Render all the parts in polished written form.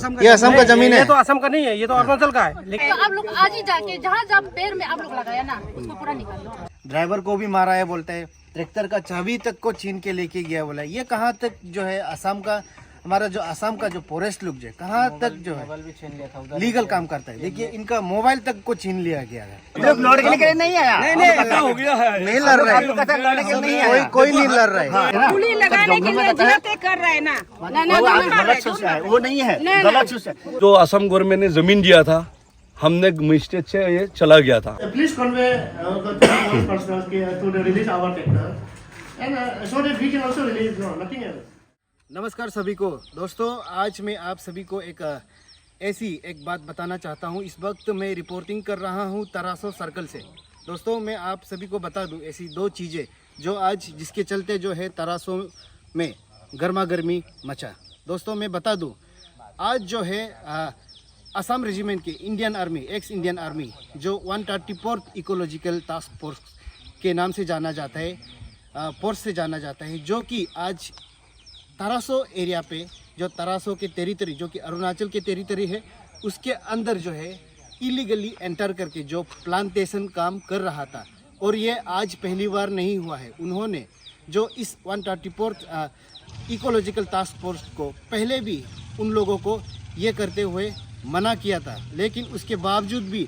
ये असम का जमीन है। ये तो असम का नहीं है, ये तो अरुणाचल का है। तो आप लोग आज ही जाके जहाँ पैर में आप लोग लगाया ना उसको पूरा निकाल लो। ड्राइवर को भी मारा है बोलते हैं, ट्रैक्टर का चाबी तक को छीन के लेके गया बोला। ये कहाँ तक जो है असम का, हमारा जो असम का जो फॉरेस्ट लोग जो कहाँ तक जो है लीगल काम करता है। देखिए इनका मोबाइल तक को छीन लिया गया है। लड़ने के लिए नहीं आया, नहीं हो गया है, नहीं लड़ रहा है, कोई नहीं लड़ रहा है। पुली लगाने के लिए जिहाते कर रहे हैं ना। गलत सोच है, वो नहीं है, गलत सोच है। जो असम गवर्नमेंट ने जमीन दिया था, हमने मिस्टेक से ये चला गया था। Please convey the personnel to release our tractor, and so that we can also release nothing else. नमस्कार सभी को दोस्तों, आज मैं आप सभी को ऐसी एक बात बताना चाहता हूं। इस वक्त मैं रिपोर्टिंग कर रहा हूं तरासो सर्कल से। दोस्तों मैं आप सभी को बता दूं ऐसी दो चीज़ें जो आज जिसके चलते जो है तरासो में गर्मा गर्मी मचा। दोस्तों मैं बता दूं आज जो है असम रेजिमेंट के Indian army, x Indian army जो 134th इकोलॉजिकल टास्क फोर्स के नाम से जाना जाता है, फोर्स से जाना जाता है, जो कि आज तरासो एरिया पे, जो तरासो के टेरिटरी जो कि अरुणाचल के टेरिटरी है, उसके अंदर जो है इलीगली एंटर करके जो प्लांटेशन काम कर रहा था। और ये आज पहली बार नहीं हुआ है। उन्होंने जो इस 134th इकोलॉजिकल टास्क फोर्स को पहले भी उन लोगों को ये करते हुए मना किया था, लेकिन उसके बावजूद भी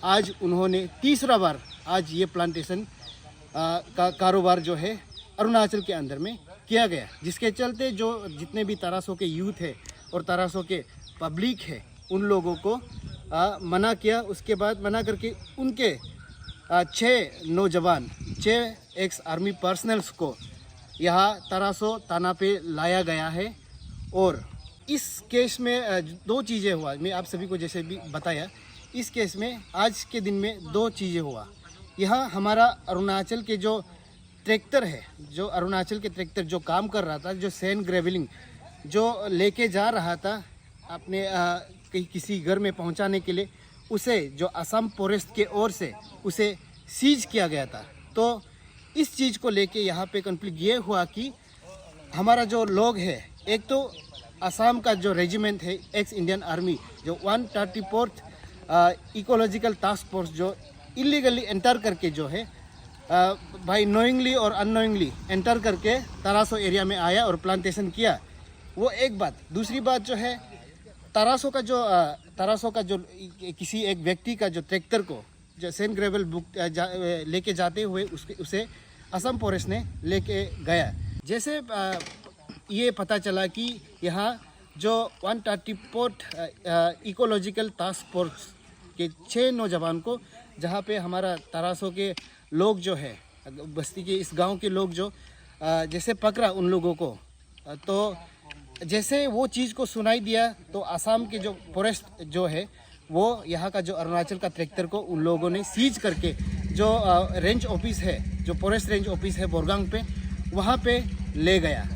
आज उन्होंने तीसरा बार आज ये प्लांटेशन का कारोबार जो है अरुणाचल के अंदर में किया गया, जिसके चलते जो जितने भी तरासो के यूथ है और तरासो के पब्लिक है उन लोगों को मना किया। उसके बाद मना करके उनके 6 नौजवान, 6 एक्स आर्मी पर्सनल्स को यहाँ तरासो थाना पे लाया गया है। और इस केस में दो चीज़ें हुआ, मैं आप सभी को जैसे भी बताया, इस केस में आज के दिन में दो चीज़ें हुआ। यहाँ हमारा अरुणाचल के जो ट्रैक्टर है, जो अरुणाचल के ट्रैक्टर जो काम कर रहा था, जो सैंड ग्रेवलिंग जो लेके जा रहा था अपने कहीं किसी घर में पहुंचाने के लिए, उसे जो असम फॉरेस्ट के ओर से उसे सीज किया गया था। तो इस चीज़ को लेके यहाँ पे कॉन्फ्लिक्ट ये हुआ कि हमारा जो लोग है, एक तो असम का जो रेजिमेंट है एक्स इंडियन आर्मी जो 134th इकोलॉजिकल टास्क फोर्स जो इलीगली एंटर करके जो है भाई नोइंगली और अननोइंगली एंटर करके तरासो एरिया में आया और प्लांटेशन किया, वो एक बात। दूसरी बात जो है तरासो का जो किसी एक व्यक्ति का जो ट्रैक्टर को जो सैंड ग्रेवल लेके जाते हुए उसे असम फॉरेस्ट ने लेके गया। जैसे ये पता चला कि यहाँ जो 134th इकोलॉजिकल टास्क फोर्स के 6 नौजवान को, जहाँ पे हमारा तरासो के लोग जो है बस्ती के इस गांव के लोग जो जैसे पकड़ा उन लोगों को, तो जैसे वो चीज़ को सुनाई दिया तो असम के जो फॉरेस्ट जो है वो यहाँ का जो अरुणाचल का ट्रैक्टर को उन लोगों ने सीज करके जो रेंज ऑफिस है, जो फॉरेस्ट रेंज ऑफिस है बोरगांग पे, वहाँ पे ले गया।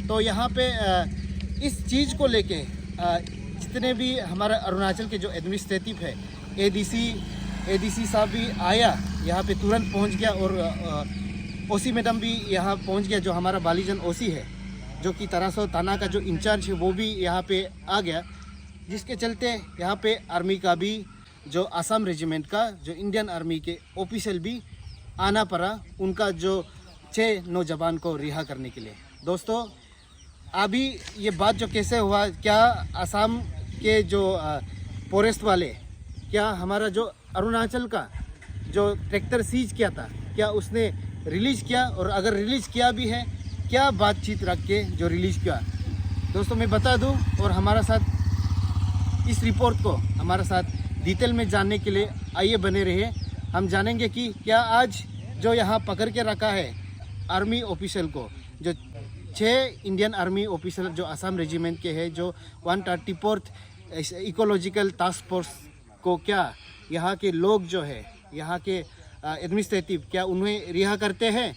तो यहाँ पे इस चीज़ को लेके जितने भी हमारा अरुणाचल के जो एडमिनिस्ट्रेटिव है, एडीसी साहब भी आया यहाँ पे, तुरंत पहुँच गया। और ओसी मैडम भी यहाँ पहुँच गया, जो हमारा बालीजन ओसी है, जो कि तरासो थाना का जो इंचार्ज है वो भी यहाँ पे आ गया। जिसके चलते यहाँ पे आर्मी का भी, जो असम रेजिमेंट का जो इंडियन आर्मी के ऑफिशियल भी आना पड़ा उनका जो 6 नौजवान को रिहा करने के लिए। दोस्तों अभी ये बात जो कैसे हुआ, क्या असम के जो फॉरेस्ट वाले, क्या हमारा जो अरुणाचल का जो ट्रैक्टर सीज किया था, क्या उसने रिलीज़ किया, और अगर रिलीज़ किया भी है क्या बातचीत रख के जो रिलीज़ किया। दोस्तों मैं बता दूं, और हमारा साथ इस रिपोर्ट को हमारा साथ डिटेल में जानने के लिए आइए बने रहिए। हम जानेंगे कि क्या आज जो यहाँ पकड़ के रखा है आर्मी ऑफिसर को, जो 6 इंडियन आर्मी ऑफिसर जो असम रेजिमेंट के हैं, जो 134th इकोलॉजिकल टास्क फोर्स को, क्या यहाँ के लोग जो है, यहाँ के एडमिनिस्ट्रेटिव, क्या उन्हें रिहा करते हैं,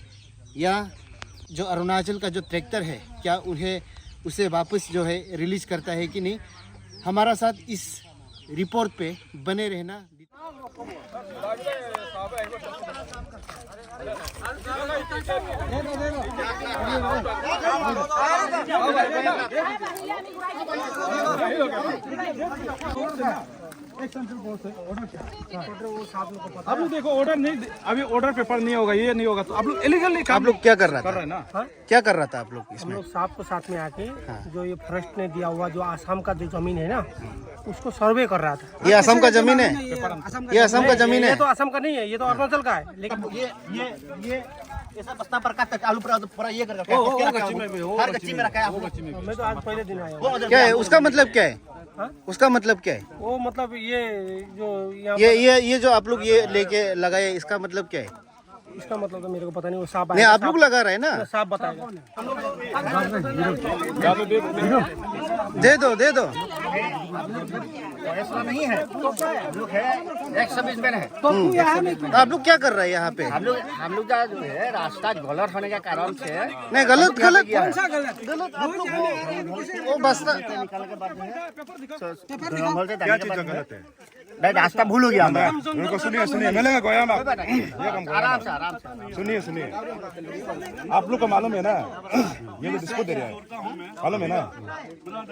या जो अरुणाचल का जो ट्रैक्टर है क्या उसे वापस जो है रिलीज़ करता है कि नहीं। हमारा साथ इस रिपोर्ट पे बने रहना। आप लोग देखो ऑर्डर नहीं, अभी ऑर्डर पेपर नहीं होगा, ये नहीं होगा तो आप लोग इलीगली आप लोग क्या कर रहा था? कर रहे हैं ना। क्या कर रहा था आप लोग हम इसमें? लोग साहब को साथ में आके जो ये फॉरेस्ट ने दिया हुआ जो आसाम का जो जमीन है ना, उसको सर्वे कर रहा था। ये असम का जमीन है? ये असम का जमीन है? ये तो असम का नहीं है, ये तो अरुणाचल का है। लेकिन ये ऐसा बस्ता पर का आलू पूरा ये कर रखा है, हर गच्ची में रखा है आपको। मैं तो आज पहले दिन आया हूँ। क्या है उसका मतलब? क्या है उसका मतलब? क्या है वो मतलब ये जो यहाँ ये जो आप लोग ये लेके लगाए, इसका मतलब क्या है? इसका मतलब तो मेरे को पता नहीं, वो साहब नहीं, आप लोग लगा रहे हैं ना? साहब बताएगा। दे दो, दे दो। ऐसा नहीं है, लोग है एक सर्विसमैन है। तो आप लोग क्या कर रहे हैं यहाँ पे? हम लोग का जो है रास्ता गलत होने के कारण से नहीं, गलत गलत कौन सा गलत? वो बस्ता निकालने के बाद जंगल से क्या चीज गलत है? नहीं, रास्ता भूल हो गया मैं। मेरे को सुनिए सुनिए, मिलेगा गोया ना। आराम से सुनिए सुनिए, आप लोग को मालूम है ना ये जो डिस्प्यूट एरिया है, मालूम है ना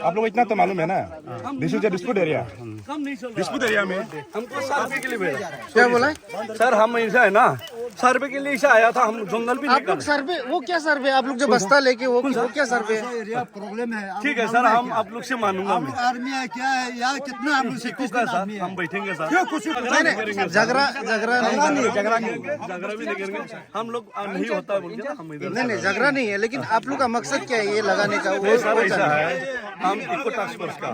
आप लोग को? इतना तो मालूम है ना, this is a dispute area. Dispute area में हमको सर्वे के लिए भेजा। क्या बोला? सर हम ऐसा है ना, सर्वे के लिए ऐसा आया था, हम जंगल भी आप लोग सर्वे? वो क्या सर्वे? आप लोग जो बस्ता लेके वो क्या सर्वे है? प्रॉब्लम है। ठीक है सर, हम आप लोग से मानूंगा मैं। आर्मी है क्या है यार, कितना हम लोग ठीक है सर, हम बैठेंगे सर। नहीं, झगड़ा झगड़ा नहीं, झगड़ा भी नहीं करेंगे हम लोग। नहीं होता बोल के हम इधर। नहीं, झगड़ा नहीं है, लेकिन आप लोग का मकसद क्या है ये लगाने का? वो सर ऐसा है, हम इको टास्क फोर्स का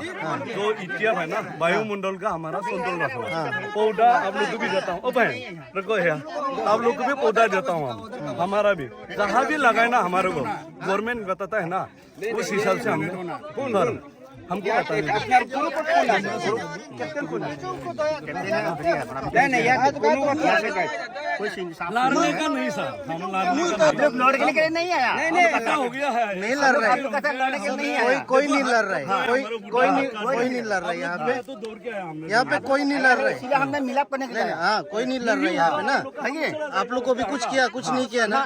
जो ETF है ना, वायुमंडल का हमारा संतुलन रखना। पौधा आप लोग को भी देता हूँ, ओ बहन रखो है, आप लोग को भी पौधा देता हूँ हम, हमारा भी जहाँ भी लगाए ना हमारे को गवर्नमेंट बताता है ना, उस हिसाब से हमने हमको पता लड़ने का नहीं सर, हम लड़ने के लिए नहीं आया। पता हो गया है। नहीं लड़ रहा है, कोई नहीं लड़ रहा है, कोई नहीं लड़ रहा है यहाँ पे। तो दौड़ के आया हमने। यहाँ पे कोई नहीं लड़ रहा है। इसलिए हमने मिलाप करने के लिए आया। हाँ, कोई नहीं लड़ रहा है यहाँ पे ना। आप लोग को भी कुछ किया, कुछ नहीं किया ना?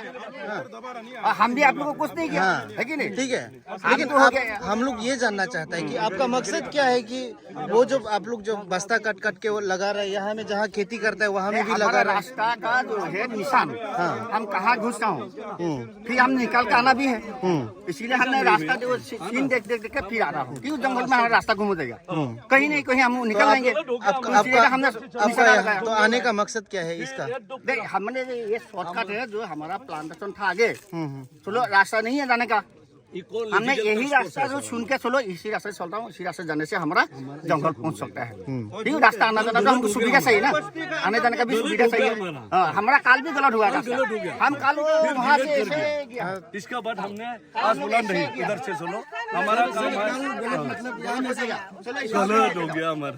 और हम भी आप लोगों को कुछ नहीं किया, है कि नहीं? ठीक है, लेकिन हम लोग ये जानना चाहता है कि आपका मकसद क्या है कि वो जो आप लोग जो बस्ता कट कट के वो लगा रहे हैं, यहाँ में जहाँ खेती करता है वहाँ में भी लगा रहे हैं। रास्ता का जो है निशान, हम कहाँ घुसता हूँ, फिर हम निकाल के आना भी है। इसीलिए हमने रास्ता जो सीन देख देख के फिर आ रहा हूँ, क्यों जंगल में हमारा रास्ता घूम जाएगा, कहीं नहीं कहीं हम निकल लेंगे। आपका तो आने का मकसद क्या है इसका? देख, हमने ये शॉर्टकट है जो हमारा प्लांटेशन था आगे, चलो रास्ता नहीं है जाने का, हमने यही रास्ता जो सुन के चलो इसी रास्ते से चलता हूँ, इसी रास्ते जाने से हमारा जंगल पहुँच सकता है। ठीक है, रास्ता आना जाना तो हमको सुविधा सही ना, आने जाने का भी सुविधा सही है। हमारा काल भी गलत हुआ रास्ता, हम काल वहाँ से ऐसे गया। इसका बाद हमने आज बोला नहीं इधर से चलो, हमारा काम गलत हो गया हमारा।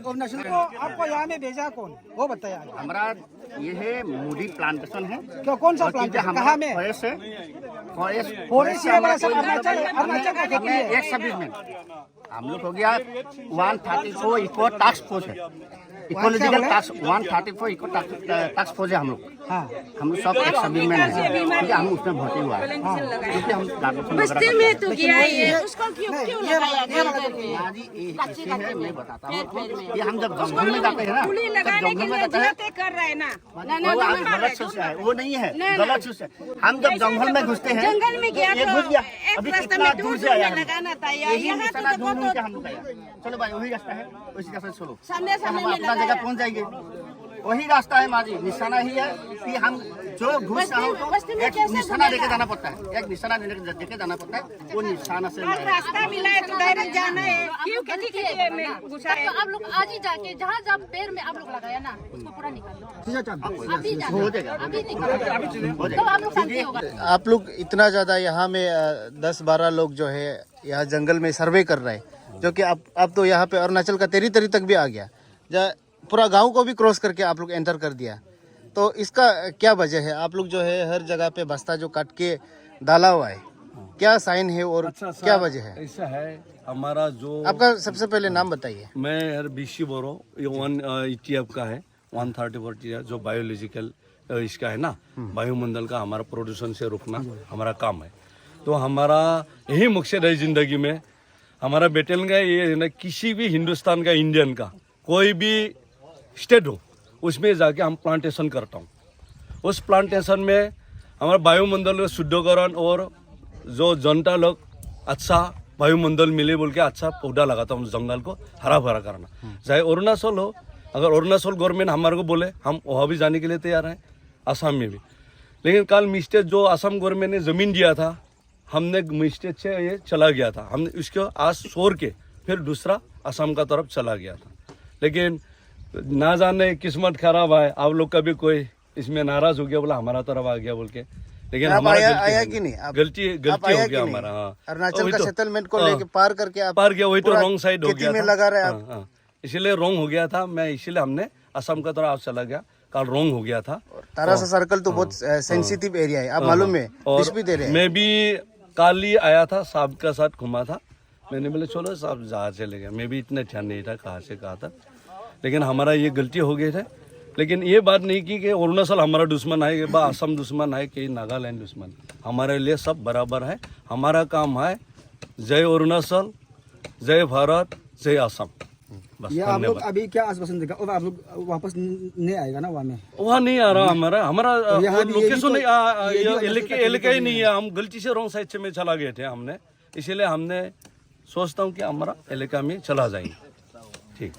आपको यहाँ में भेजा कौन, वो बताया। हमारा ये है मूडी प्लांटेशन है। क्यों, कौन सा प्लांटेशन, कहाँ में? फॉरेस्ट है, फॉरेस्ट एक सर्विसमैन हम लोग हो गया 134 इको टास्क फोर्स है, ecological task 134 eco task force है हम लोग। हम लोग सब एक सर्विसमैन है, क्योंकि हम उसमें भर्ती हुआ है, क्योंकि हम बस्ती में तो गया ये, उसको क्यों लगाया गया? मैं बताता हूँ, ये हम जब जंगल में जाते हैं ना, लगाने के लिए जाते कर रहे हैं ना, गलत सोच है, वो नहीं है, गलत सोच है। हम जब जंगल में घुसते हैं, जंगल में गया ये तो घुस गया, एक अभी रास्ते कितना में दूर दूर से आया, लगाना था, यही यहाँ निशाना तो ढूंढ ढूंढ के हम लोग आया। चलो भाई वही रास्ता है, उसी रास्ते चलो, सामने हम अपना जगह पहुंच जाएंगे। वही रास्ता है माजी, निशाना ही है कि हम जो घुस रहा हूँ तो एक निशाना लेके जाना पड़ता है, एक निशाना लेके जाना पड़ता है, वो निशाना से रास्ता मिला है तो डायरेक्ट जाना है, क्यों खेती के में घुसा है? तो आप लोग आज ही जाके जहाँ जहाँ पेड़ में आप लोग लगाया ना, उसको पूरा निकाल लो, अभी हो जाएगा, अभी निकाल तो आप लोग शांति होगा। आप लोग इतना ज्यादा यहाँ में 10-12 लोग जो है यहाँ जंगल में सर्वे कर रहे हैं, जो कि अब तो यहाँ पे अरुणाचल का तेरी तक भी आ गया, पूरा गांव को भी क्रॉस करके आप लोग एंटर कर दिया। तो इसका क्या वजह है? आप लोग जो है हर जगह पे बस्ता जो काट के डाला हुआ है, क्या साइन है और क्या वजह है? ऐसा है हमारा जो, आपका सबसे पहले नाम बताइए। मैं BC बोरो, ये 1 ETF का है, 134 जो बायोलॉजिकल इसका है ना, वायुमंडल का हमारा प्रदूषण से रोकना हमारा काम है। तो हमारा यही मकसद है ज़िंदगी में। हमारा बैटल का ये है ना, किसी भी हिंदुस्तान का, इंडियन का कोई भी स्टेट हो, उसमें जाके हम प्लांटेशन करता हूँ। उस प्लांटेशन में हमारा वायुमंडल का शुद्धीकरण और जो जनता लोग अच्छा वायुमंडल मिले बोल के अच्छा पौधा लगाता हूँ, जंगल को हरा भरा करना। चाहे अरुणाचल हो, अगर अरुणाचल गवर्नमेंट हमारे को बोले, हम वहाँ भी जाने के लिए तैयार हैं, आसाम में भी। लेकिन कल मिस्टेक जो आसाम गवर्नमेंट ने ज़मीन दिया था, हमने मिस्टेक से ये चला गया था, हमने उसको आज छोड़ के फिर दूसरा आसाम का तरफ चला गया था। लेकिन ना जाने किस्मत खराब है, आप लोग का भी कोई इसमें नाराज हो गया, बोला हमारा तरफ आ गया बोल के। लेकिन हमारा आया कि नहीं? गलती हो गया हमारा। हाँ, अरुणाचल का सेटलमेंट को लेके पार करके आप पार गया, वही तो रॉन्ग साइड हो गया में था। लगा रहे आप। हाँ, इसीलिए रॉन्ग हो गया था मैं, इसीलिए हमने असम का तरफ आज चला गया, कल रॉन्ग हो गया था। तारासा सर्कल तो बहुत सेंसिटिव एरिया है, आप मालूम है, और भी दे रहे हैं। मैं भी कल ही आया था, साहब का साथ घुमा था, मैंने बोले चलो साहब जहाँ चले गए, मैं भी इतना ध्यान नहीं था कहाँ से कहा था। लेकिन हमारा ये गलती हो गई था। लेकिन ये बात नहीं की कि अरुणाचल हमारा दुश्मन है, बा असम दुश्मन है, कि नागालैंड दुश्मन। हमारे लिए सब बराबर है। हमारा काम है जय अरुणाचल, जय भारत, जय असम। बस ये आप लोग धन्यवाद। अभी क्या आश्वासन देगा, और आप लोग वापस नहीं आएगा ना वहाँ में? वहाँ नहीं आ रहा हमारा यहाँ भी- लोकेशन ये भी इलाका ही नहीं है। हम गलती से रॉन्ग साइड से में चला गए थे हमने, इसीलिए हमने सोचता हूँ कि हमारा इलाका में चला जाएंगे। ठीक,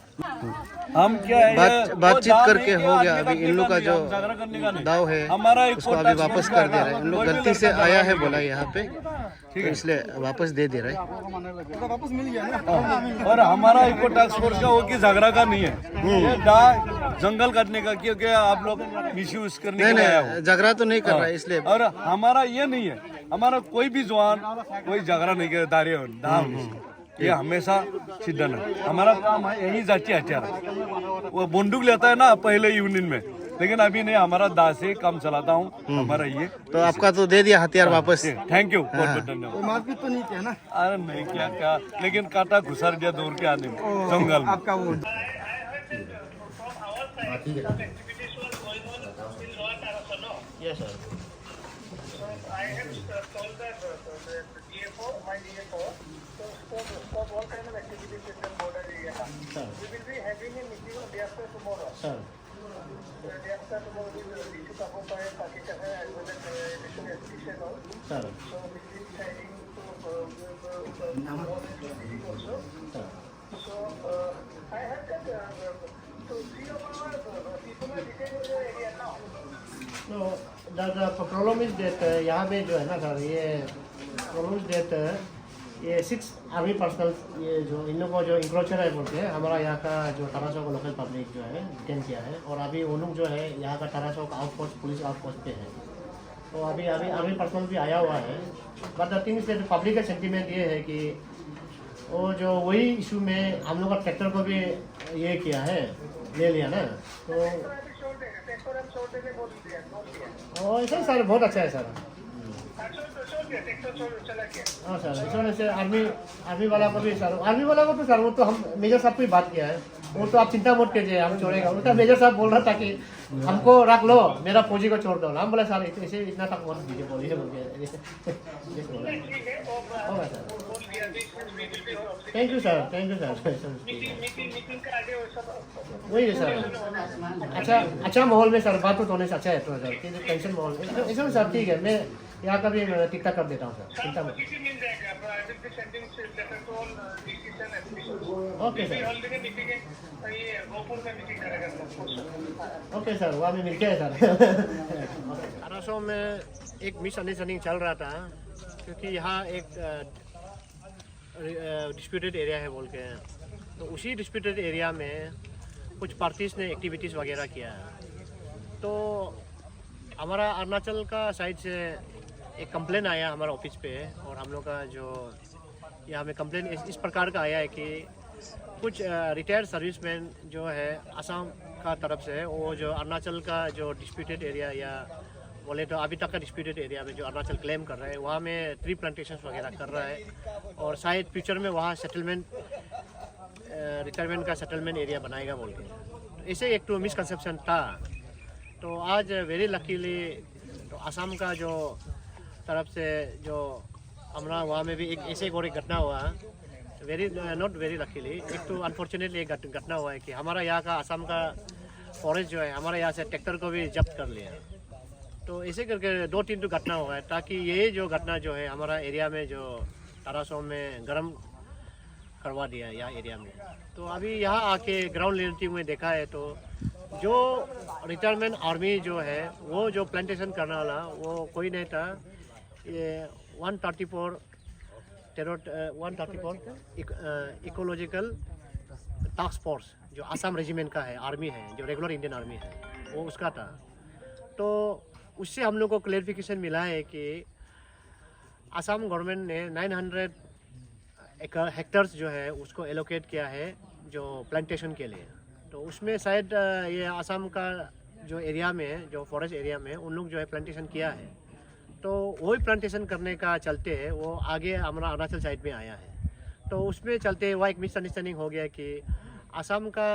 हम क्या है बातचीत करके हो गया। अभी इन लोग का जो दाव है हमारा उसको अभी वापस कर दे रहे हैं। इन लोग गलती से आया है बोला यहाँ पे, तो इसलिए वापस दे दे रहे हैं। वापस मिल गया ना? और हमारा इको टास्क फोर्स का वो कि झगड़ा का नहीं है, ये जंगल काटने का, क्योंकि आप लोग मिसयूज करने के लिए आया हो। झगड़ा तो नहीं कर रहा है इसलिए। और हमारा ये नहीं है, हमारा कोई भी जवान कोई झगड़ा नहीं कर दारे ये हमेशा सिद्धन है। हमारा काम है यही जाती हथियार। वो बंदूक लेता है ना पहले यूनियन में, लेकिन अभी नहीं, हमारा दास से काम चलाता हूँ हमारा ये। तो आपका तो दे दिया हथियार वापस। थैंक यू, बहुत बहुत धन्यवाद। मारपीट तो नहीं किया ना? अरे नहीं क्या, लेकिन काटा घुसर दिया दूर के आने में जंगल में। आपका वो No, the problem is that यहाँ पे जो है ना सर, ये problem is that ये 6 आर्मी पर्सनल, ये जो इन लोगों को जो इंक्रोचर है बोलते हैं, हमारा यहाँ का जो तारासो का लोकल पब्लिक जो है डिटेन किया है। और अभी वो लोग जो है यहाँ का तारासो का आउटपोस्ट, पुलिस आउटपोस्ट पे है। तो अभी आर्मी पर्सनल भी आया हुआ है। But the thing is public का सेंटीमेंट ये है कि वो जो वही इशू में हम लोग का ट्रैक्टर को भी ये किया है, ले लिया ना। तो ऐसा सर बहुत अच्छा है सर। हाँ सर, इस वजह से आर्मी वाला को भी सर, आर्मी वाला को तो सर, वो तो हम मेजर साहब को ही बात किया है, वो तो आप चिंता मत कीजिए, हम छोड़ेगा। उल्टा मेजर साहब बोल रहा था कि हमको रख लो, मेरा फौजी को छोड़ दो। हम बोला सर इसे इतना तक मत दीजिए, बोलिए होगा sir. Thank you sir, thank you sir. वही है सर, अच्छा माहौल में सर बात तो होने से अच्छा है थोड़ा सर, टेंशन माहौल में ऐसा सर। ठीक है, मैं यहाँ का भी टिकटा कर देता हूँ सर, चिंता मत। ओके सर, ओके सर, वहाँ में मिलते हैं सर। तारासो में एक मिसअंडरस्टैंडिंग चल रहा था, क्योंकि यहाँ एक डिस्प्यूटेड एरिया है बोल के, तो उसी डिस्प्यूटेड एरिया में कुछ पार्टीज ने एक्टिविटीज़ वगैरह किया है। तो हमारा अरुणाचल का साइड से एक कंप्लेन आया हमारा ऑफिस पे, और हम लोग का जो यहाँ में कंप्लेन इस प्रकार का आया है कि कुछ रिटायर्ड सर्विसमैन जो है असम का तरफ से, वो जो अरुणाचल का जो डिस्प्यूटेड एरिया, या बोले तो अभी तक का डिस्प्यूटेड एरिया में जो अरुणाचल क्लेम कर रहा है, वहाँ में ट्री प्लांटेशंस वगैरह कर रहा है, और शायद फ्यूचर में वहाँ सेटलमेंट, रिटायरमेंट का सेटलमेंट एरिया बनाएगा बोल के। ऐसे एक तो मिसकंसेप्शन था। तो आज वेरी लकीली तो असम का जो तरफ से जो हमारा वहाँ में भी एक ऐसे एक घटना हुआ, वेरी नॉट वेरी लकीली, एक तो अनफॉर्चुनेटली एक घटना हुआ है कि हमारा यहाँ का असम का फॉरेस्ट जो है हमारे यहाँ से ट्रैक्टर को भी जब्त कर लिया। तो ऐसे करके 2-3 घटना हुआ है, ताकि ये जो घटना जो है हमारा एरिया में जो तारासो में गर्म करवा दिया है यहाँ एरिया में। तो अभी यहाँ आके ग्राउंड रियलिटी में देखा है तो जो रिटायरमेंट आर्मी जो है वो जो प्लांटेशन करने वाला वो कोई नहीं था। ये 134 इकोलॉजिकल टास्क फोर्स जो असम रेजिमेंट का है, आर्मी है, जो रेगुलर इंडियन आर्मी है, वो उसका था। तो उससे हम लोग को क्लेरिफिकेशन मिला है कि असम गवर्नमेंट ने 900 हेक्टर्स जो है उसको एलोकेट किया है जो प्लांटेशन के लिए। तो उसमें शायद ये असम का जो एरिया में है, जो फॉरेस्ट एरिया में, उन लोग जो है प्लांटेशन किया है। तो वही प्लांटेशन करने का चलते है वो आगे हमारा अरुणाचल साइड में आया है। तो उसमें चलते वह एक मिसअंडरस्टैंडिंग हो गया कि असम का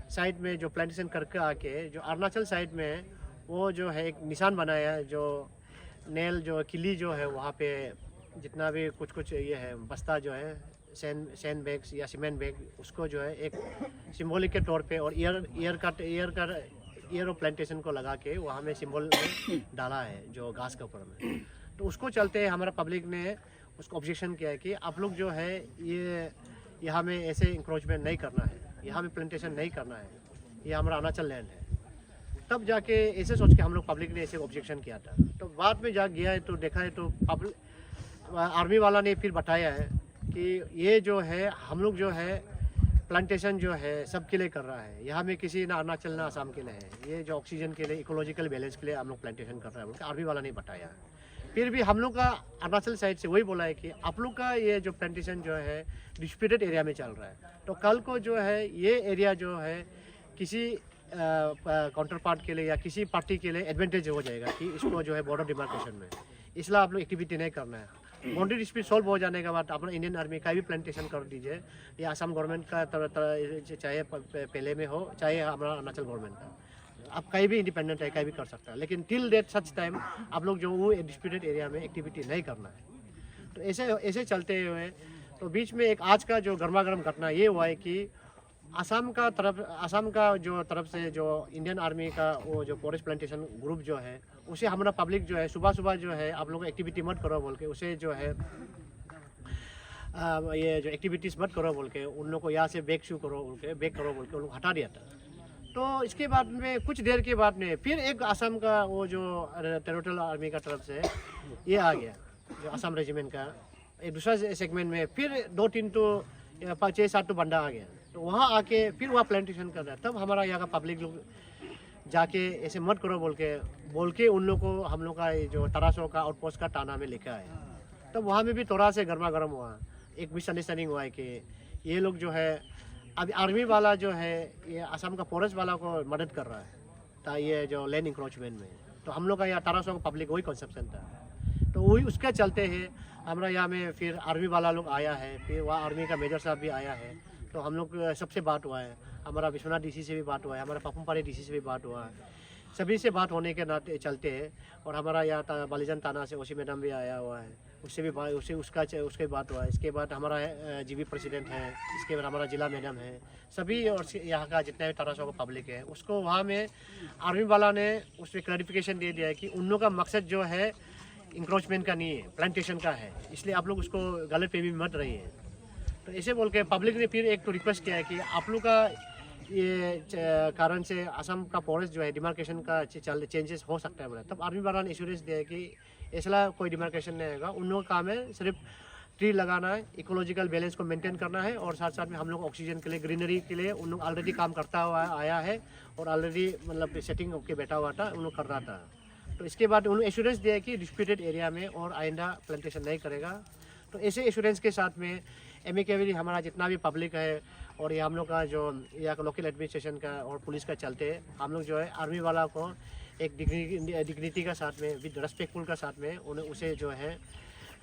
साइड में जो प्लांटेशन करके आके जो अरुणाचल साइड में वो जो है एक निशान बनाया है, जो नेल जो किली जो है वहाँ पे जितना भी कुछ ये है बस्ता जो है सैंड बैग्स या सीमेंट बैग, उसको जो है एक सिंबॉलिक के तौर पे और ईयर ऑफ प्लांटेशन को लगा के वहाँ में सिंबल में डाला है जो घास के ऊपर में। तो उसको चलते हमारा पब्लिक ने उसको ऑब्जेक्शन किया है कि आप लोग जो है ये यहाँ में ऐसे इंक्रोचमेंट नहीं करना है, यहाँ में प्लांटेशन नहीं करना है, ये हमारा अरुणाचल लैंड है। तब जाके ऐसे सोच के हम लोग पब्लिक ने ऐसे ऑब्जेक्शन किया था। तो बाद में जा गया है तो देखा है तो पब्लिक आर्मी वाला ने फिर बताया है कि ये जो है हम लोग जो है प्लांटेशन जो है सबके लिए कर रहा है, यहाँ में किसी ना अरुणाचल ना असम के लिए है, ये जो ऑक्सीजन के लिए इकोलॉजिकल बैलेंस के लिए हम लोग प्लांटेशन कर रहे हैं, आर्मी वाला नहीं बताया। फिर भी हम लोग का अरुणाचल साइड से वही बोला है कि आप लोग का ये जो प्लांटेशन जो है डिस्प्यूटेड एरिया में चल रहा है। तो कल को जो है ये एरिया जो है किसी काउंटर पार्ट के लिए या किसी पार्टी के लिए एडवांटेज हो जाएगा कि इसको जो है बॉर्डर डिमार्केशन में, इसलिए आप लोग एक्टिविटी नहीं करना है। बाउंड्री डिस्प्यूट सॉल्व हो जाने के बाद अपना इंडियन आर्मी का भी प्लांटेशन कर दीजिए, या असम गवर्नमेंट का चाहे पहले में हो चाहे हमारा अरुणाचल गवर्नमेंट का, आप कहीं भी इंडिपेंडेंट है, कहीं भी कर सकता है। लेकिन टिल डेट सच टाइम आप लोग जो वो डिस्प्यूटेड एरिया में एक्टिविटी नहीं करना है। तो ऐसे चलते हुए तो बीच में एक आज का जो गर्मा गर्म घटना ये हुआ है कि असम का जो तरफ से जो इंडियन आर्मी का वो जो फॉरेस्ट प्लांटेशन ग्रुप जो है उसे हमारा पब्लिक जो है सुबह जो है आप लोग एक्टिविटी मत करो बोल के उसे जो है ये जो एक्टिविटीज़ मत करो बोल के उन लोग को यहाँ से बैक करो बोल के उन लोग हटा दिया था। तो इसके बाद में कुछ देर के बाद में फिर एक असम का वो जो टेरिटोरियल आर्मी का तरफ से ये आ गया, जो असम रेजिमेंट का एक दूसरा सेगमेंट में फिर 2-3 तो 5-7 तो बंदा आ गया। तो वहाँ आके फिर वहाँ प्लांटेशन कर रहा है। तब हमारा यहाँ का पब्लिक लोग जाके ऐसे मत करो बोल के उन लोग को हम लोग का जो तारासो का आउटपोस्ट का टाना में लेकर आए। तब वहाँ में भी थोड़ा से गर्मा गर्म हुआ, एक मिसअंडरस्टैंडिंग हुआ है कि ये लोग जो है अभी आर्मी वाला जो है ये असम का फॉरेस्ट वाला को मदद कर रहा है ये जो लैंड इंक्रोचमेंट में। तो हम लोग का यहाँ तारासो का पब्लिक वही कॉन्सेप्शन था। तो वही उसके चलते हैं हमारा यहाँ में फिर आर्मी वाला लोग आया है, फिर वहाँ आर्मी का मेजर साहब भी आया है। तो हम लोग सबसे बात हुआ है, हमारा विश्वनाथ डीसी से भी बात हुआ है, हमारा पापुमपारे डीसी से भी बात हुआ है, सभी से बात होने के नाते चलते हैं। और हमारा यहाँ बालीजन थाना से ओसी मैडम भी आया हुआ है, उससे भी उसके बात हुआ है। इसके बाद हमारा जीबी प्रेसिडेंट है, इसके बाद हमारा जिला मैडम है, सभी और यहाँ का जितना भी तारासो का पब्लिक है उसको वहाँ में आर्मी वाला ने उसमें क्लैरिफिकेशन दे दिया है कि उन लोग का मकसद जो है इंक्रोचमेंट का नहीं है, प्लांटेशन का है, इसलिए आप लोग उसको गलत फहमी मत रही है। तो ऐसे बोल के पब्लिक ने फिर एक तो रिक्वेस्ट किया है कि आप लोग का ये कारण से असम का फॉरेस्ट जो है डिमार्केशन का चेंजेस हो सकता है बोला। तब आर्मी वाला ने एश्योरेंस दिया है कि ऐसा कोई डिमार्केशन नहीं होगा, उन लोगों का काम है सिर्फ ट्री लगाना है, इकोलॉजिकल बैलेंस को मेंटेन करना है, और साथ साथ में हम लोग ऑक्सीजन के लिए ग्रीनरी के लिए उन लोग ऑलरेडी काम करता हुआ आया है और ऑलरेडी मतलब सेटिंग होकर बैठा हुआ था, उन लोग कर रहा था। तो इसके बाद उन्होंने एश्योरेंस दिया है कि डिस्प्यूटेड एरिया में और आइंदा प्लांटेशन नहीं करेगा। तो ऐसे एश्योरेंस के साथ में एमिकेबली हमारा जितना भी पब्लिक है और ये हम लोग का जो यहाँ का लोकल एडमिनिस्ट्रेशन का और पुलिस का चलते हम लोग जो है आर्मी वाला को एक डिग्निटी का साथ में विद रेस्पेक्टफुल का साथ में उन्हें उसे जो है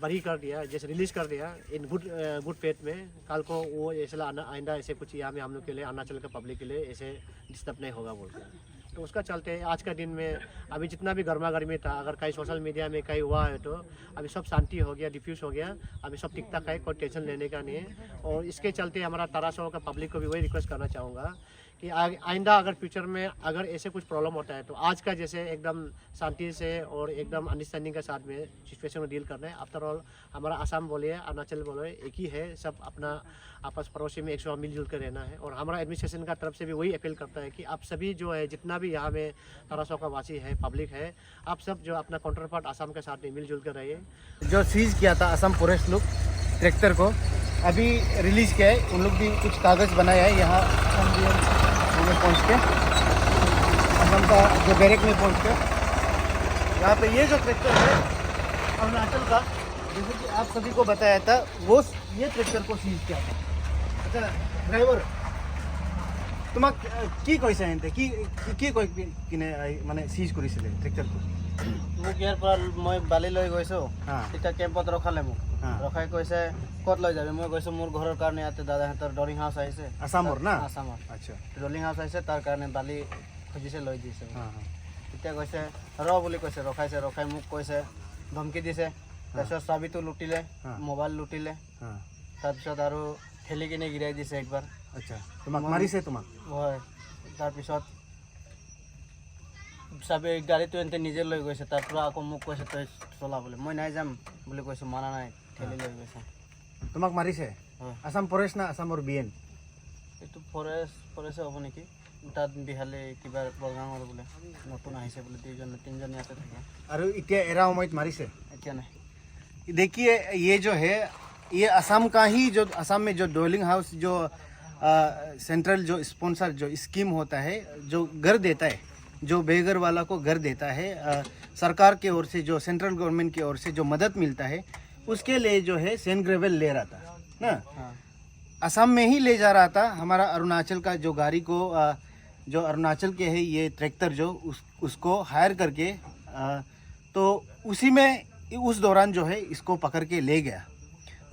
बरी कर दिया, जैसे रिलीज़ कर दिया इन गुड फेथ में। कल को वो ऐसा आइंदा ऐसे कुछ यहाँ में हम लोग के लिए अरुणाचल के पब्लिक के लिए ऐसे डिस्टर्ब नहीं होगा बोलते हैं। तो उसका चलते आज का दिन में अभी जितना भी गर्मा गर्मी था, अगर कहीं सोशल मीडिया में कहीं हुआ है तो अभी सब शांति हो गया, डिफ्यूज हो गया, अभी सब ठीक ठाक है, कोई टेंशन लेने का नहीं है। और इसके चलते हमारा तरासो का पब्लिक को भी वही रिक्वेस्ट करना चाहूँगा कि आइंदा अगर फ्यूचर में अगर ऐसे कुछ प्रॉब्लम होता है तो आज का जैसे एकदम शांति से और एकदम अंडरस्टैंडिंग के साथ में सिचुएशन को डील करना है। आफ्टर ऑल हमारा असम बोलिए, अरुणाचल बोलिए, एक ही है, सब अपना आपस पड़ोसी में एक साथ मिलजुल कर रहना है। और हमारा एडमिनिस्ट्रेशन का तरफ से भी वही अपील करता है कि आप सभी जो है जितना भी यहाँ में तरासो का वासी है, पब्लिक है, आप सब जो अपना काउंटर पार्ट असम के साथ में मिलजुल कर रहिए। जो सीज किया था असम फॉरेस्ट लोग ट्रैक्टर को अभी रिलीज किया है, उन लोग भी कुछ कागज़ बनाया है यहाँ में पहुँच के, असम का जो बैरक में पहुँच के। यहाँ पे ये जो ट्रैक्टर है अरुणाचल का, जैसे कि आप सभी को बताया था, वो ये ट्रैक्टर को सीज किया था। अच्छा ड्राइवर তোমাক কি কৈছে এনতে কি কৈ কিনে মানে সিজ কৰিছিলে ট্ৰেক্টৰটো? মোক ইয়াৰ পৰা মই বালি লৈ গৈছোঁ, হা। তেতিয়া কেম্পত ৰখালে মোক, হা। ৰখাই কৈছে ক'ত লৈ যাবি? মই কৈছোঁ মোৰ ঘৰৰ কাৰণে ইয়াতে দাদাহঁতৰ ডলিং হাউচ আহিছে, আসামৰ না? আসামৰ আচ্ছা ডলিং হাউচ আহিছে, তাৰ কাৰণে বালি খুজিছে, লৈ দিছে। তেতিয়া কৈছে ৰ বুলি কৈছে, ৰখাইছে, ৰখাই মোক কৈছে, ধমকি দিছে, তাৰপিছত চাবিটো লুটিলে, মোবাইল লুটিলে, তাৰপিছত আৰু ঠেলি কিনে গিৰাই দিছে একবাৰ। আচ্ছা তোমাক মাৰিছে? তোমাক হয়, তাৰপিছত চাবি গাড়ীটো এনে নিজে লৈ গৈছে, তাৰ পৰা আকৌ মোক কৈছে তই চলাবলৈ, মই নাই যাম বুলি কৈছোঁ, মানা নাই, ঠেলি লৈ গৈছে। তোমাক মাৰিছে? হয়। আসাম ফৰেষ্ট না আসামৰ বিএন? এইটো ফৰেষ্টে হ'ব নেকি, তাত বিহালী কিবা বৰগাঙৰ বোলে নতুন আহিছে বোলে, তিনিজন ইয়াতে থাকে। আৰু এতিয়া এৰা সময়ত মাৰিছে? এতিয়া নাই। देखिए ये जो है ये असम का ही, जो असम में जो डोलिंग हाउस जो सेंट्रल जो स्पॉन्सर जो स्कीम होता है, जो घर देता है, जो बेघर वाला को घर देता है, सरकार की ओर से, जो सेंट्रल गवर्नमेंट की ओर से जो मदद मिलता है, उसके लिए जो है सैंड ग्रेवल ले रहा था ना। असम में ही ले जा रहा था। हमारा अरुणाचल का जो गाड़ी को जो अरुणाचल के है ये ट्रैक्टर जो उसको हायर करके तो उसी में उस दौरान जो है इसको पकड़ के ले गया।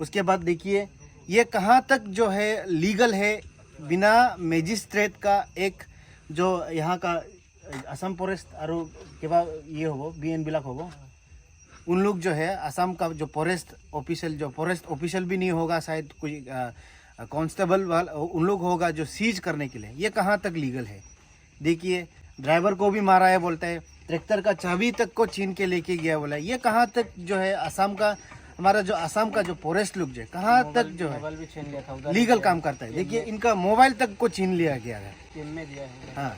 उसके बाद देखिए ये कहाँ तक जो है लीगल है, बिना मैजिस्ट्रेट का एक जो यहाँ का असम फॉरेस्ट और के बाद ये हो बीएन बिलक हो, उन लोग जो है असम का जो फॉरेस्ट ऑफिशियल भी नहीं होगा, शायद कोई कांस्टेबल वाला उन लोग होगा जो सीज करने के लिए। ये कहाँ तक लीगल है? देखिए ड्राइवर को भी मारा है, बोलता है ट्रैक्टर का चाबी तक को छीन के लेके गया, बोला। ये कहाँ तक जो है असम का, हमारा जो असम का जो फॉरेस्ट लोग जो है कहाँ तक जो है मोबाइल भी छीन लिया था, उधर लीगल काम करता है। देखिए इनका मोबाइल तक को छीन लिया गया है। जेल में दिया है। हाँ